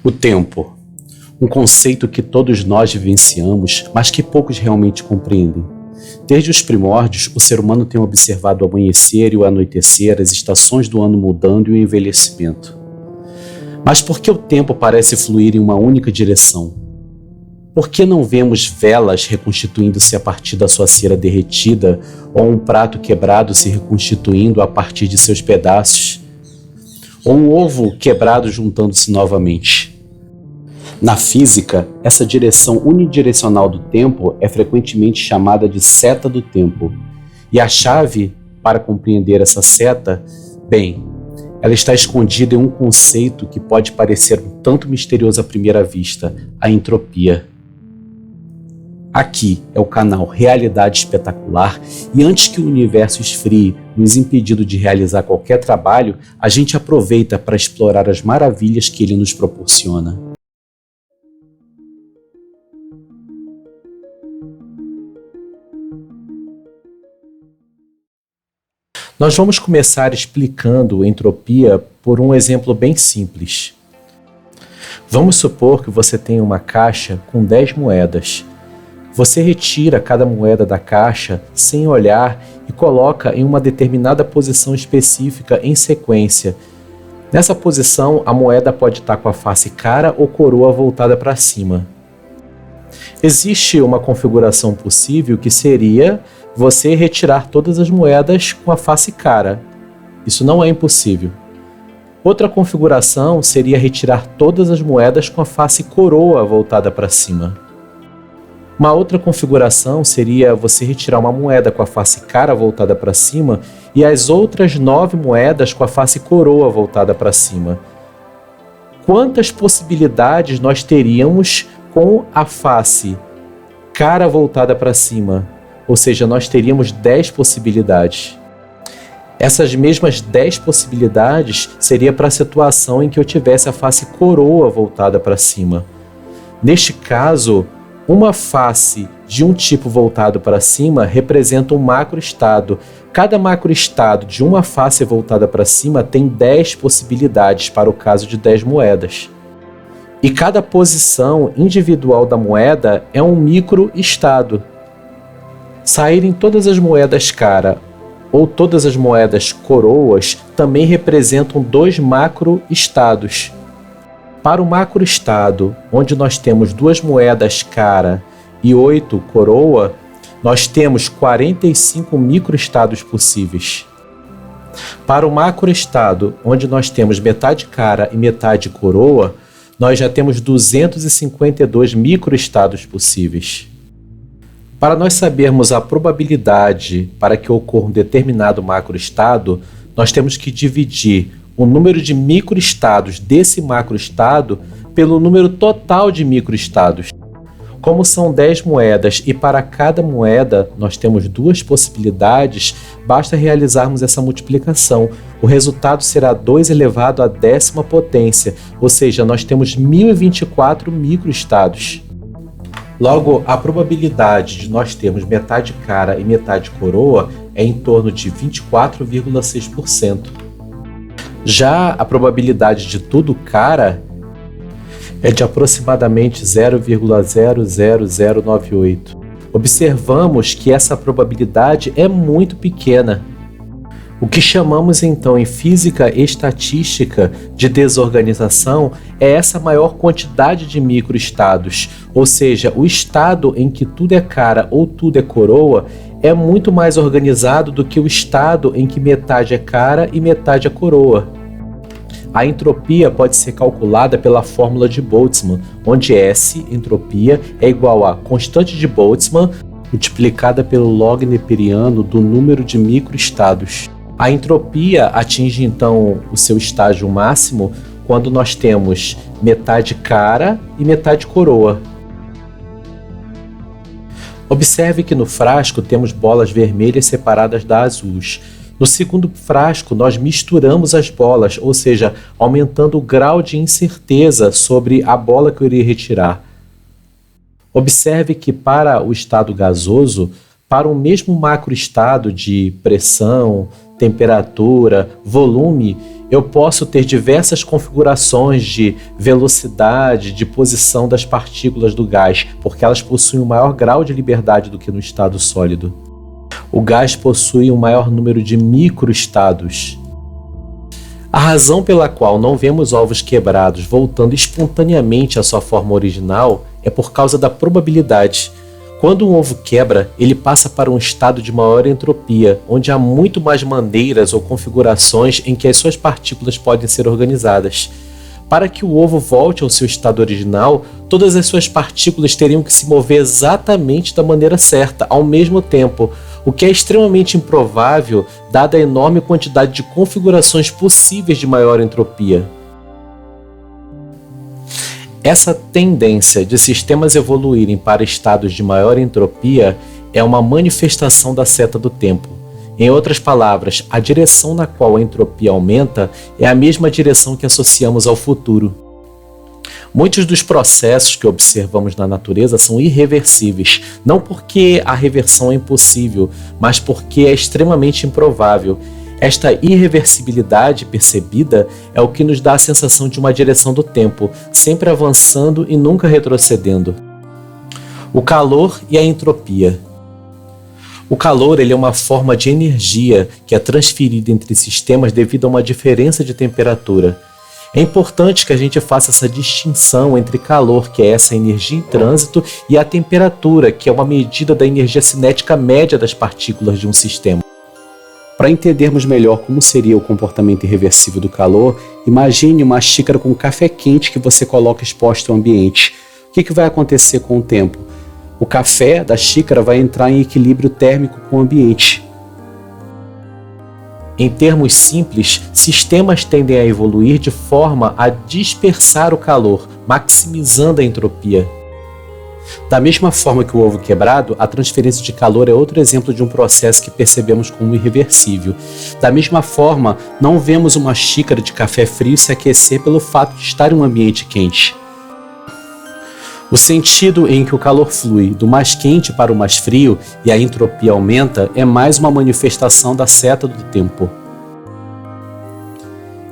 O tempo, um conceito que todos nós vivenciamos, mas que poucos realmente compreendem. Desde os primórdios, o ser humano tem observado o amanhecer e o anoitecer, as estações do ano mudando e o envelhecimento. Mas por que o tempo parece fluir em uma única direção? Por que não vemos velas reconstituindo-se a partir da sua cera derretida ou um prato quebrado se reconstituindo a partir de seus pedaços? Ou um ovo quebrado juntando-se novamente? Na física, essa direção unidirecional do tempo é frequentemente chamada de seta do tempo. E a chave para compreender essa seta, bem, ela está escondida em um conceito que pode parecer um tanto misterioso à primeira vista, a entropia. Aqui é o canal Realidade Espetacular e antes que o universo esfrie, nos impedindo de realizar qualquer trabalho, a gente aproveita para explorar as maravilhas que ele nos proporciona. Nós vamos começar explicando entropia por um exemplo bem simples. Vamos supor que você tem uma caixa com 10 moedas. Você retira cada moeda da caixa sem olhar e coloca em uma determinada posição específica em sequência. Nessa posição, a moeda pode estar com a face cara ou coroa voltada para cima. Existe uma configuração possível que seria você retirar todas as moedas com a face cara. Isso não é impossível. Outra configuração seria retirar todas as moedas com a face coroa voltada para cima. Uma outra configuração seria você retirar uma moeda com a face cara voltada para cima e as outras 9 moedas com a face coroa voltada para cima. Quantas possibilidades nós teríamos com a face cara voltada para cima? Ou seja, nós teríamos 10 possibilidades. Essas mesmas 10 possibilidades seria para a situação em que eu tivesse a face coroa voltada para cima. Neste caso, uma face de um tipo voltado para cima representa um macroestado. Cada macroestado de uma face voltada para cima tem 10 possibilidades para o caso de 10 moedas. E cada posição individual da moeda é um microestado. Saírem todas as moedas cara ou todas as moedas coroas também representam 2 macroestados. Para o macroestado, onde nós temos 2 moedas cara e 8 coroa, nós temos 45 microestados possíveis. Para o macroestado, onde nós temos metade cara e metade coroa, nós já temos 252 microestados possíveis. Para nós sabermos a probabilidade para que ocorra um determinado macroestado, nós temos que dividir o número de microestados desse macroestado pelo número total de microestados. Como são 10 moedas e para cada moeda nós temos 2 possibilidades, basta realizarmos essa multiplicação. O resultado será 2 elevado à 10ª potência, ou seja, nós temos 1024 microestados. Logo, a probabilidade de nós termos metade cara e metade coroa é em torno de 24,6%. Já a probabilidade de tudo cara é de aproximadamente 0,00098. Observamos que essa probabilidade é muito pequena. O que chamamos então em física estatística de desorganização é essa maior quantidade de microestados, ou seja, o estado em que tudo é cara ou tudo é coroa é muito mais organizado do que o estado em que metade é cara e metade é coroa. A entropia pode ser calculada pela fórmula de Boltzmann, onde S, entropia, é igual a constante de Boltzmann multiplicada pelo log neperiano do número de microestados. A entropia atinge então o seu estágio máximo quando nós temos metade cara e metade coroa. Observe que no frasco temos bolas vermelhas separadas das azuis. No segundo frasco, nós misturamos as bolas, ou seja, aumentando o grau de incerteza sobre a bola que eu iria retirar. Observe que para o estado gasoso, para o mesmo macroestado de pressão, temperatura, volume, eu posso ter diversas configurações de velocidade, de posição das partículas do gás, porque elas possuem um maior grau de liberdade do que no estado sólido. O gás possui um maior número de microestados. A razão pela qual não vemos ovos quebrados voltando espontaneamente à sua forma original é por causa da probabilidade. Quando um ovo quebra, ele passa para um estado de maior entropia, onde há muito mais maneiras ou configurações em que as suas partículas podem ser organizadas. Para que o ovo volte ao seu estado original, todas as suas partículas teriam que se mover exatamente da maneira certa, ao mesmo tempo, o que é extremamente improvável, dada a enorme quantidade de configurações possíveis de maior entropia. Essa tendência de sistemas evoluírem para estados de maior entropia é uma manifestação da seta do tempo. Em outras palavras, a direção na qual a entropia aumenta é a mesma direção que associamos ao futuro. Muitos dos processos que observamos na natureza são irreversíveis, não porque a reversão é impossível, mas porque é extremamente improvável. Esta irreversibilidade percebida é o que nos dá a sensação de uma direção do tempo, sempre avançando e nunca retrocedendo. O calor e a entropia. O calor é uma forma de energia que é transferida entre sistemas devido a uma diferença de temperatura. É importante que a gente faça essa distinção entre calor, que é essa energia em trânsito, e a temperatura, que é uma medida da energia cinética média das partículas de um sistema. Para entendermos melhor como seria o comportamento irreversível do calor, imagine uma xícara com café quente que você coloca exposto ao ambiente. O que vai acontecer com o tempo? O café da xícara vai entrar em equilíbrio térmico com o ambiente. Em termos simples, sistemas tendem a evoluir de forma a dispersar o calor, maximizando a entropia. Da mesma forma que o ovo quebrado, a transferência de calor é outro exemplo de um processo que percebemos como irreversível. Da mesma forma, não vemos uma xícara de café frio se aquecer pelo fato de estar em um ambiente quente. O sentido em que o calor flui do mais quente para o mais frio e a entropia aumenta é mais uma manifestação da seta do tempo.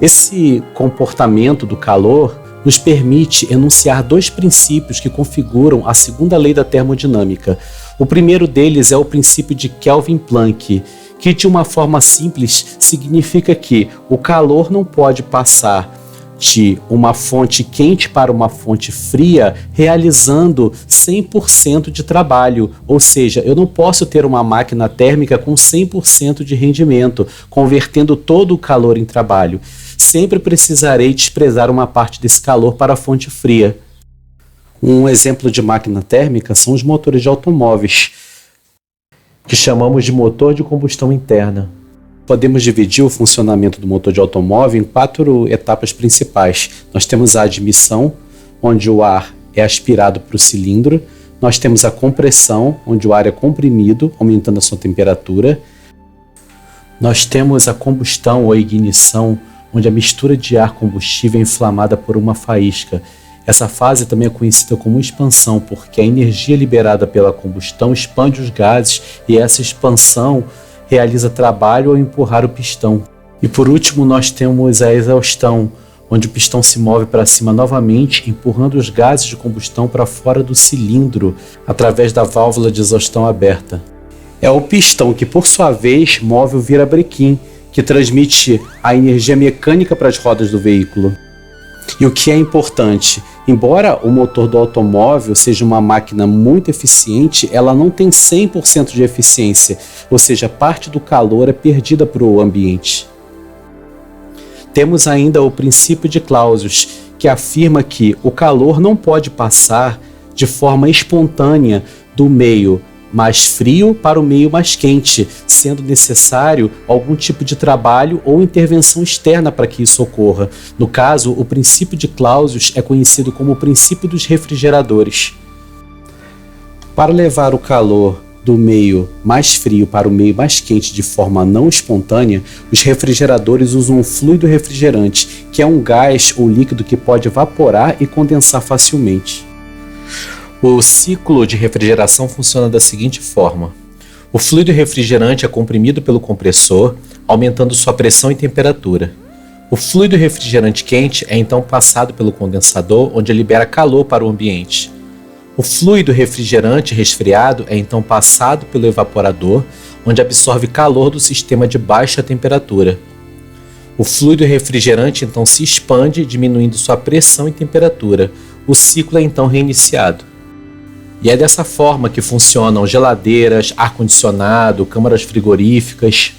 Esse comportamento do calor nos permite enunciar dois princípios que configuram a segunda lei da termodinâmica. O primeiro deles é o princípio de Kelvin-Planck, que de uma forma simples significa que o calor não pode passar de uma fonte quente para uma fonte fria realizando 100% de trabalho, ou seja, eu não posso ter uma máquina térmica com 100% de rendimento, convertendo todo o calor em trabalho. Sempre precisarei desprezar uma parte desse calor para a fonte fria. Um exemplo de máquina térmica são os motores de automóveis, que chamamos de motor de combustão interna. Podemos dividir o funcionamento do motor de automóvel em 4 etapas principais. Nós temos a admissão, onde o ar é aspirado para o cilindro. Nós temos a compressão, onde o ar é comprimido, aumentando a sua temperatura. Nós temos a combustão ou ignição, onde a mistura de ar combustível é inflamada por uma faísca. Essa fase também é conhecida como expansão, porque a energia liberada pela combustão expande os gases e essa expansão realiza trabalho ao empurrar o pistão. E por último nós temos a exaustão, onde o pistão se move para cima novamente, empurrando os gases de combustão para fora do cilindro através da válvula de exaustão aberta. É o pistão que, por sua vez, move o virabrequim, que transmite a energia mecânica para as rodas do veículo. E o que é importante, embora o motor do automóvel seja uma máquina muito eficiente, ela não tem 100% de eficiência, ou seja, parte do calor é perdida para o ambiente. Temos ainda o princípio de Clausius, que afirma que o calor não pode passar de forma espontânea do meio mais frio para o meio mais quente, sendo necessário algum tipo de trabalho ou intervenção externa para que isso ocorra. No caso, o princípio de Clausius é conhecido como o princípio dos refrigeradores. Para levar o calor do meio mais frio para o meio mais quente de forma não espontânea, os refrigeradores usam um fluido refrigerante, que é um gás ou líquido que pode evaporar e condensar facilmente. O ciclo de refrigeração funciona da seguinte forma: o fluido refrigerante é comprimido pelo compressor, aumentando sua pressão e temperatura. O fluido refrigerante quente é então passado pelo condensador, onde libera calor para o ambiente. O fluido refrigerante resfriado é então passado pelo evaporador, onde absorve calor do sistema de baixa temperatura. O fluido refrigerante então se expande, diminuindo sua pressão e temperatura. O ciclo é então reiniciado. E é dessa forma que funcionam geladeiras, ar-condicionado, câmaras frigoríficas.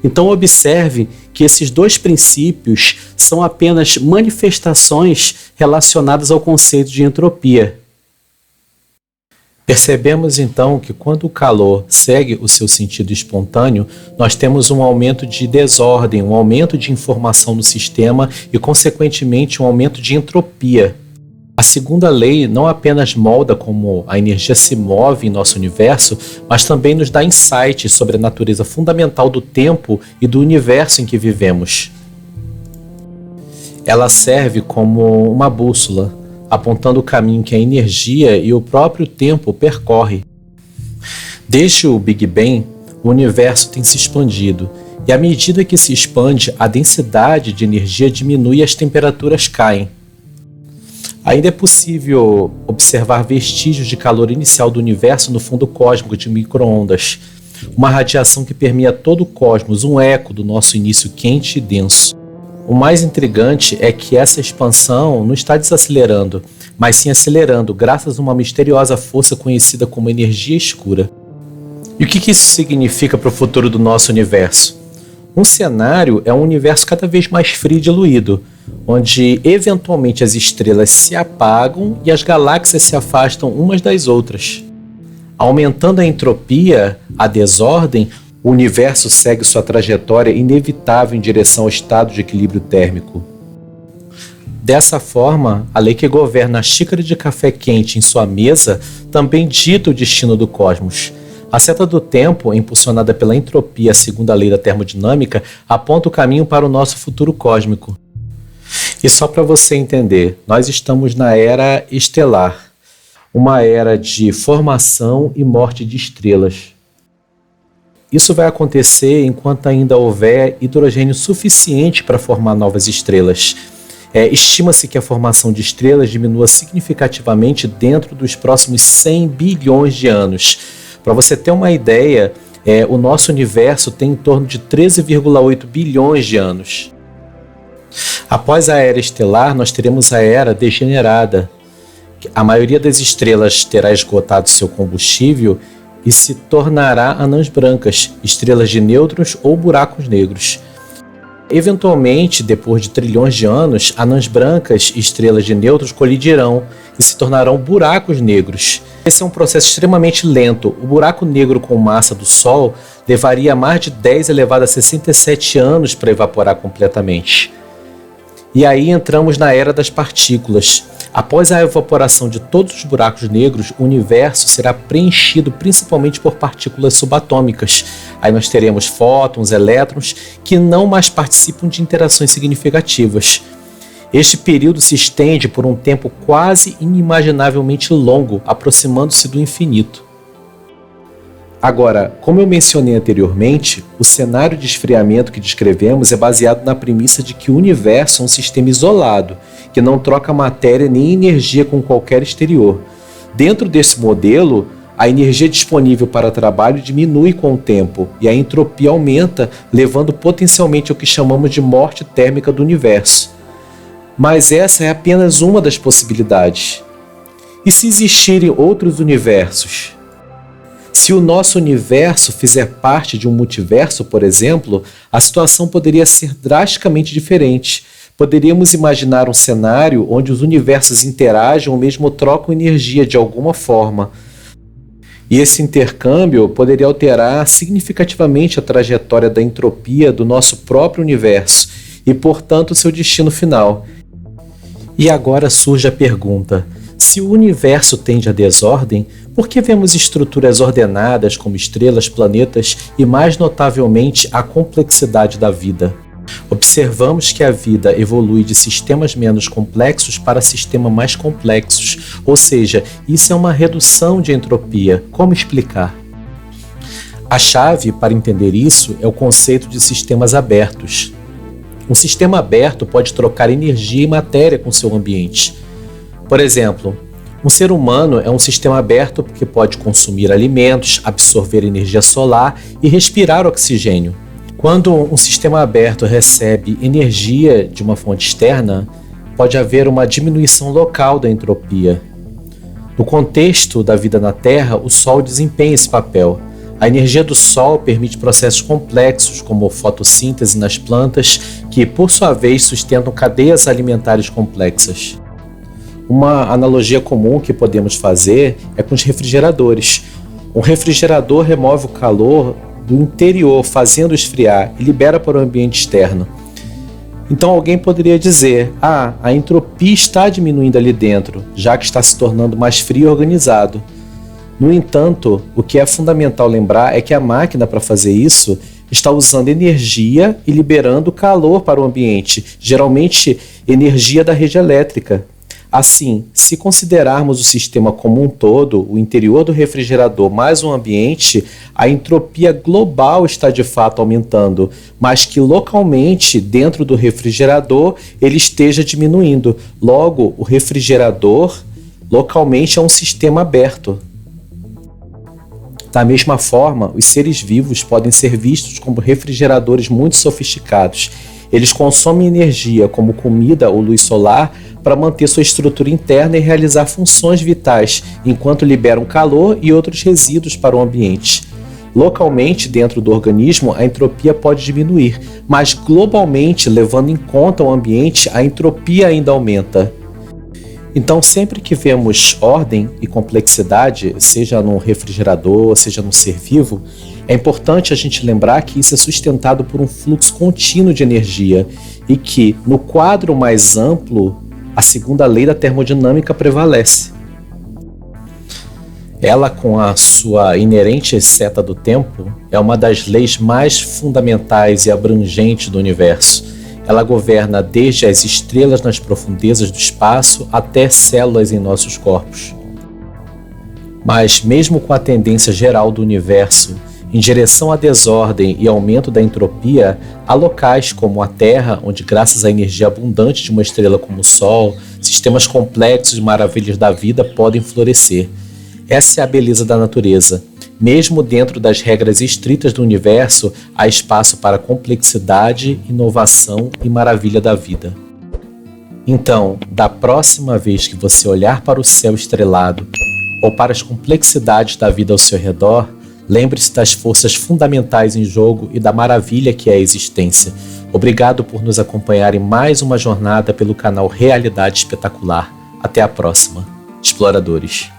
Então observe que esses dois princípios são apenas manifestações relacionadas ao conceito de entropia. Percebemos então que quando o calor segue o seu sentido espontâneo, nós temos um aumento de desordem, um aumento de informação no sistema e, consequentemente, um aumento de entropia. A segunda lei não apenas molda como a energia se move em nosso universo, mas também nos dá insights sobre a natureza fundamental do tempo e do universo em que vivemos. Ela serve como uma bússola, apontando o caminho que a energia e o próprio tempo percorrem. Desde o Big Bang, o universo tem se expandido, e à medida que se expande, a densidade de energia diminui e as temperaturas caem. Ainda é possível observar vestígios de calor inicial do universo no fundo cósmico de micro-ondas, uma radiação que permeia todo o cosmos, um eco do nosso início quente e denso. O mais intrigante é que essa expansão não está desacelerando, mas sim acelerando, graças a uma misteriosa força conhecida como energia escura. E o que isso significa para o futuro do nosso universo? Um cenário é um universo cada vez mais frio e diluído, onde eventualmente as estrelas se apagam e as galáxias se afastam umas das outras. Aumentando a entropia, a desordem, o universo segue sua trajetória inevitável em direção ao estado de equilíbrio térmico. Dessa forma, a lei que governa a xícara de café quente em sua mesa também dita o destino do cosmos. A seta do tempo, impulsionada pela entropia segundo a lei da termodinâmica, aponta o caminho para o nosso futuro cósmico. E só para você entender, nós estamos na era estelar, uma era de formação e morte de estrelas. Isso vai acontecer enquanto ainda houver hidrogênio suficiente para formar novas estrelas. Estima-se que a formação de estrelas diminua significativamente dentro dos próximos 100 bilhões de anos. Para você ter uma ideia, o nosso universo tem em torno de 13,8 bilhões de anos. Após a era estelar, nós teremos a era degenerada. A maioria das estrelas terá esgotado seu combustível e se tornará anãs brancas, estrelas de nêutrons ou buracos negros. Eventualmente, depois de trilhões de anos, anãs brancas e estrelas de nêutrons colidirão e se tornarão buracos negros. Esse é um processo extremamente lento. O buraco negro com massa do Sol levaria mais de 10 elevado a 67 anos para evaporar completamente. E aí entramos na era das partículas. Após a evaporação de todos os buracos negros, o universo será preenchido principalmente por partículas subatômicas. Aí nós teremos fótons, elétrons, que não mais participam de interações significativas. Este período se estende por um tempo quase inimaginavelmente longo, aproximando-se do infinito. Agora, como eu mencionei anteriormente, o cenário de esfriamento que descrevemos é baseado na premissa de que o universo é um sistema isolado, que não troca matéria nem energia com qualquer exterior. Dentro desse modelo, a energia disponível para trabalho diminui com o tempo e a entropia aumenta, levando potencialmente ao que chamamos de morte térmica do universo. Mas essa é apenas uma das possibilidades. E se existirem outros universos? Se o nosso universo fizer parte de um multiverso, por exemplo, a situação poderia ser drasticamente diferente. Poderíamos imaginar um cenário onde os universos interagem ou mesmo trocam energia de alguma forma. E esse intercâmbio poderia alterar significativamente a trajetória da entropia do nosso próprio universo e, portanto, seu destino final. E agora surge a pergunta: se o universo tende à desordem, por que vemos estruturas ordenadas como estrelas, planetas e, mais notavelmente, a complexidade da vida? Observamos que a vida evolui de sistemas menos complexos para sistemas mais complexos, ou seja, isso é uma redução de entropia. Como explicar? A chave para entender isso é o conceito de sistemas abertos. Um sistema aberto pode trocar energia e matéria com seu ambiente. Por exemplo, um ser humano é um sistema aberto porque pode consumir alimentos, absorver energia solar e respirar oxigênio. Quando um sistema aberto recebe energia de uma fonte externa, pode haver uma diminuição local da entropia. No contexto da vida na Terra, o Sol desempenha esse papel. A energia do Sol permite processos complexos, como fotossíntese nas plantas, que, por sua vez, sustentam cadeias alimentares complexas. Uma analogia comum que podemos fazer é com os refrigeradores. Um refrigerador remove o calor do interior, fazendo esfriar, e libera para o ambiente externo. Então alguém poderia dizer, a entropia está diminuindo ali dentro, já que está se tornando mais frio e organizado. No entanto, o que é fundamental lembrar é que a máquina, para fazer isso, está usando energia e liberando calor para o ambiente, geralmente energia da rede elétrica. Assim, se considerarmos o sistema como um todo, o interior do refrigerador mais o ambiente, a entropia global está de fato aumentando, mas que localmente, dentro do refrigerador, ele esteja diminuindo. Logo, o refrigerador localmente é um sistema aberto. Da mesma forma, os seres vivos podem ser vistos como refrigeradores muito sofisticados. Eles consomem energia, como comida ou luz solar, para manter sua estrutura interna e realizar funções vitais, enquanto liberam calor e outros resíduos para o ambiente. Localmente, dentro do organismo, a entropia pode diminuir, mas globalmente, levando em conta o ambiente, a entropia ainda aumenta. Então, sempre que vemos ordem e complexidade, seja num refrigerador, seja num ser vivo, é importante a gente lembrar que isso é sustentado por um fluxo contínuo de energia e que, no quadro mais amplo, a segunda lei da termodinâmica prevalece. Ela, com a sua inerente seta do tempo, é uma das leis mais fundamentais e abrangentes do universo. Ela governa desde as estrelas nas profundezas do espaço até células em nossos corpos. Mas, mesmo com a tendência geral do universo em direção à desordem e aumento da entropia, há locais como a Terra, onde, graças à energia abundante de uma estrela como o Sol, sistemas complexos e maravilhas da vida podem florescer. Essa é a beleza da natureza. Mesmo dentro das regras estritas do universo, há espaço para complexidade, inovação e maravilha da vida. Então, da próxima vez que você olhar para o céu estrelado ou para as complexidades da vida ao seu redor, lembre-se das forças fundamentais em jogo e da maravilha que é a existência. Obrigado por nos acompanhar em mais uma jornada pelo canal Realidade Espetacular. Até a próxima, exploradores!